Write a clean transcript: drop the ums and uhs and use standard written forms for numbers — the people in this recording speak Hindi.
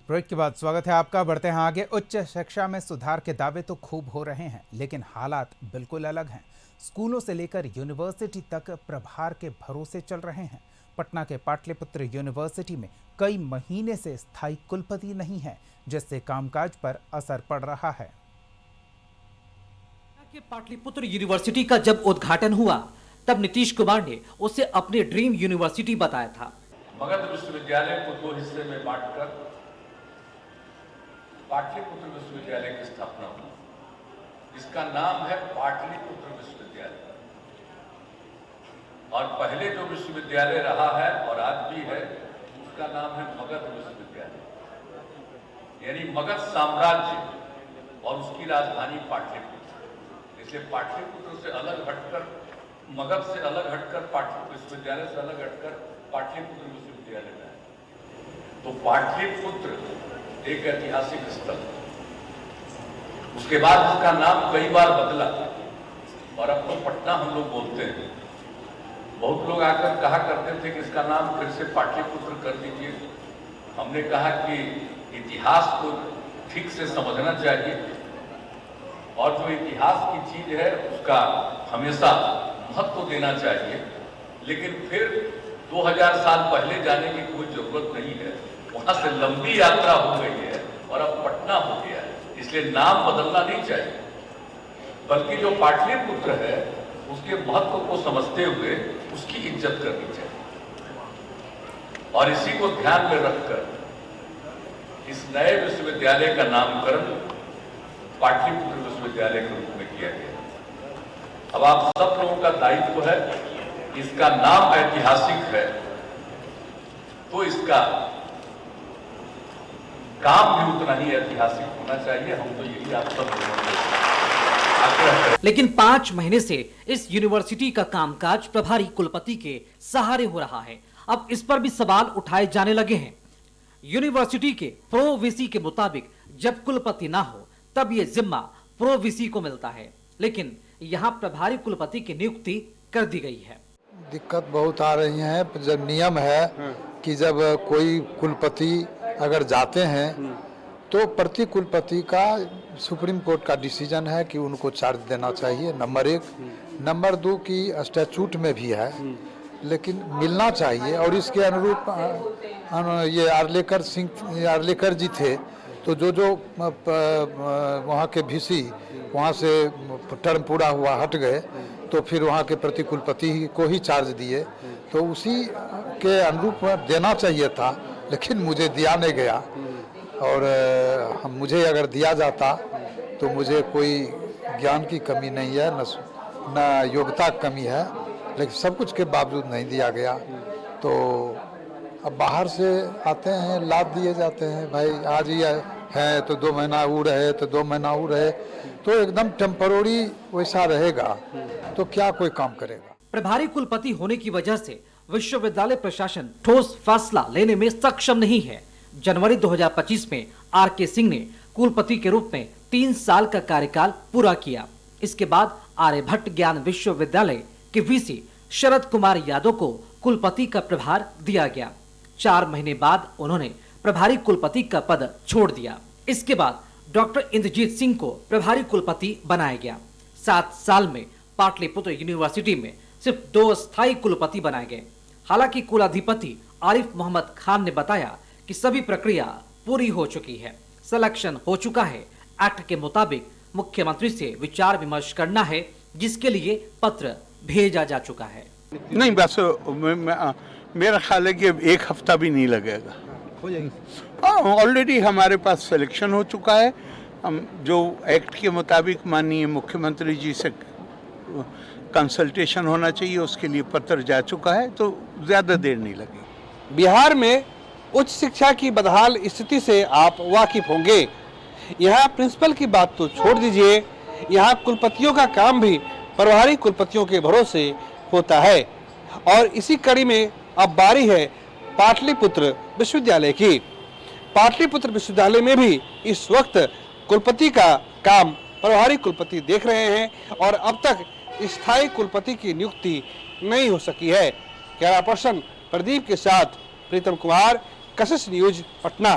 ब्रेक के बाद स्वागत है आपका। बढ़ते हैं आगे। उच्च शिक्षा में सुधार के दावे तो खूब हो रहे हैं, लेकिन हालात बिल्कुल अलग हैं। स्कूलों से लेकर यूनिवर्सिटी तक प्रभार के भरोसे चल रहे हैं। पटना के पाटलिपुत्र यूनिवर्सिटी में कई महीने से स्थायी कुलपति नहीं है, जिससे कामकाज पर असर पड़ रहा है। पाटलिपुत्र यूनिवर्सिटी का जब उद्घाटन हुआ तब नीतीश कुमार ने उसे अपने ड्रीम यूनिवर्सिटी बताया था। मगध विश्वविद्यालय को दो हिस्से में बांटकर पाटलिपुत्र विश्वविद्यालय की स्थापना हुई। इसका नाम है पाटलिपुत्र विश्वविद्यालय। और पहले जो विश्वविद्यालय रहा है और आज भी है, उसका नाम है मगध विश्वविद्यालय, यानी मगध साम्राज्य और उसकी राजधानी पाटलिपुत्र। इसलिए पाटलिपुत्र से अलग हटकर, मगध से अलग हटकर, पाटलिपुत्र विश्वविद्यालय से अलग हटकर पाटलिपुत्र विश्वविद्यालय में है। तो पाटलिपुत्र एक ऐतिहासिक स्थल। उसके बाद इसका नाम कई बार बदला और अब तो पटना हम लोग बोलते हैं। बहुत लोग आकर कहा करते थे कि इसका नाम फिर से पाटलिपुत्र कर दीजिए। हमने कहा कि इतिहास को ठीक से समझना चाहिए और जो इतिहास की चीज है उसका हमेशा महत्व देना चाहिए, लेकिन फिर 2000 साल पहले जाने की कोई जरूरत नहीं है। वहां से लंबी यात्रा हो गई है और अब पटना हो गया है, इसलिए नाम बदलना नहीं चाहिए, बल्कि जो पाटलिपुत्र है उसके महत्व को समझते हुए उसकी इज्जत करनी चाहिए। और इसी को ध्यान में रखकर इस नए विश्वविद्यालय का नामकरण पाटलिपुत्र विश्वविद्यालय के रूप में किया गया। अब आप सब लोगों का दायित्व है, इसका नाम ऐतिहासिक है तो इसका काम भी उतना ही ऐतिहासिक होना चाहिए। हम तो यही आप सब आग्रह करें। लेकिन 5 महीने से इस यूनिवर्सिटी का कामकाज प्रभारी कुलपति के सहारे हो रहा है। अब इस पर भी सवाल उठाए जाने लगे हैं। यूनिवर्सिटी के प्रो वीसी के मुताबिक जब कुलपति ना हो तब ये जिम्मा प्रो वीसी को मिलता है, लेकिन यहाँ प्रभारी कुलपति की नियुक्ति कर दी गई है। दिक्कत बहुत आ रही है। जब नियम है कि जब कोई कुलपति अगर जाते हैं तो प्रति कुलपति का सुप्रीम कोर्ट का डिसीजन है कि उनको चार्ज देना चाहिए, नंबर 1। नंबर 2 की स्टैचूट में भी है, लेकिन मिलना चाहिए। और इसके अनुरूप ये आर्लेकर जी थे, तो जो वहाँ के वीसी वहाँ से टर्म पूरा हुआ हट गए, तो फिर वहाँ के प्रति कुलपति को ही चार्ज दिए, तो उसी के अनुरूप देना चाहिए था, लेकिन मुझे दिया नहीं गया। और मुझे अगर दिया जाता तो मुझे कोई ज्ञान की कमी नहीं है, न योग्यता की कमी है, लेकिन सब कुछ के बावजूद नहीं दिया गया। तो अब बाहर से आते हैं, लाद दिए जाते हैं, भाई आज ही है तो 2 महीना वो रहे, तो 2 महीना वो रहे, तो एकदम टेम्पररी वैसा रहेगा तो क्या कोई काम करेगा। प्रभारी कुलपति होने की वजह से विश्वविद्यालय प्रशासन ठोस फैसला लेने में सक्षम नहीं है। जनवरी 2025 में आर.के. सिंह ने कुलपति के रूप में 3 साल का कार्यकाल पूरा किया। इसके बाद आर्यभट्ट ज्ञान विश्वविद्यालय के वीसी शरद कुमार यादव को कुलपति का प्रभार दिया गया। 4 महीने बाद उन्होंने प्रभारी कुलपति का पद छोड़ दिया। इसके बाद डॉक्टर इंद्रजीत सिंह को प्रभारी कुलपति बनाया गया। 7 साल में पाटलिपुत्र यूनिवर्सिटी में सिर्फ 2 स्थायी कुलपति बनाए गए। हालांकि कुलाधिपति आरिफ मोहम्मद खान ने बताया कि सभी प्रक्रिया पूरी हो चुकी है, सिलेक्शन हो चुका है। एक्ट के मुताबिक मुख्यमंत्री से विचार विमर्श करना है, जिसके लिए पत्र भेजा जा चुका है। नहीं, बस मेरा ख्याल है कि 1 हफ्ता भी नहीं लगेगा, हो जाएगी। ऑलरेडी हमारे पास सिलेक्शन हो चुका है। हम जो एक्ट के मुताबिक माननीय मुख्यमंत्री जी से कंसल्टेशन होना चाहिए, उसके लिए पत्र जा चुका है, तो ज़्यादा देर नहीं लगेगी। बिहार में उच्च शिक्षा की बदहाल स्थिति से आप वाकिफ होंगे। यहाँ प्रिंसिपल की बात तो छोड़ दीजिए, यहाँ कुलपतियों का काम भी प्रभारी कुलपतियों के भरोसे होता है। और इसी कड़ी में अब बारी है पाटलिपुत्र विश्वविद्यालय की। पाटलिपुत्र विश्वविद्यालय में भी इस वक्त कुलपति का काम प्रभारी कुलपति देख रहे हैं और अब तक स्थायी कुलपति की नियुक्ति नहीं हो सकी है। कैमरा पर्सन प्रदीप के साथ प्रीतम कुमार, कशिश न्यूज, पटना।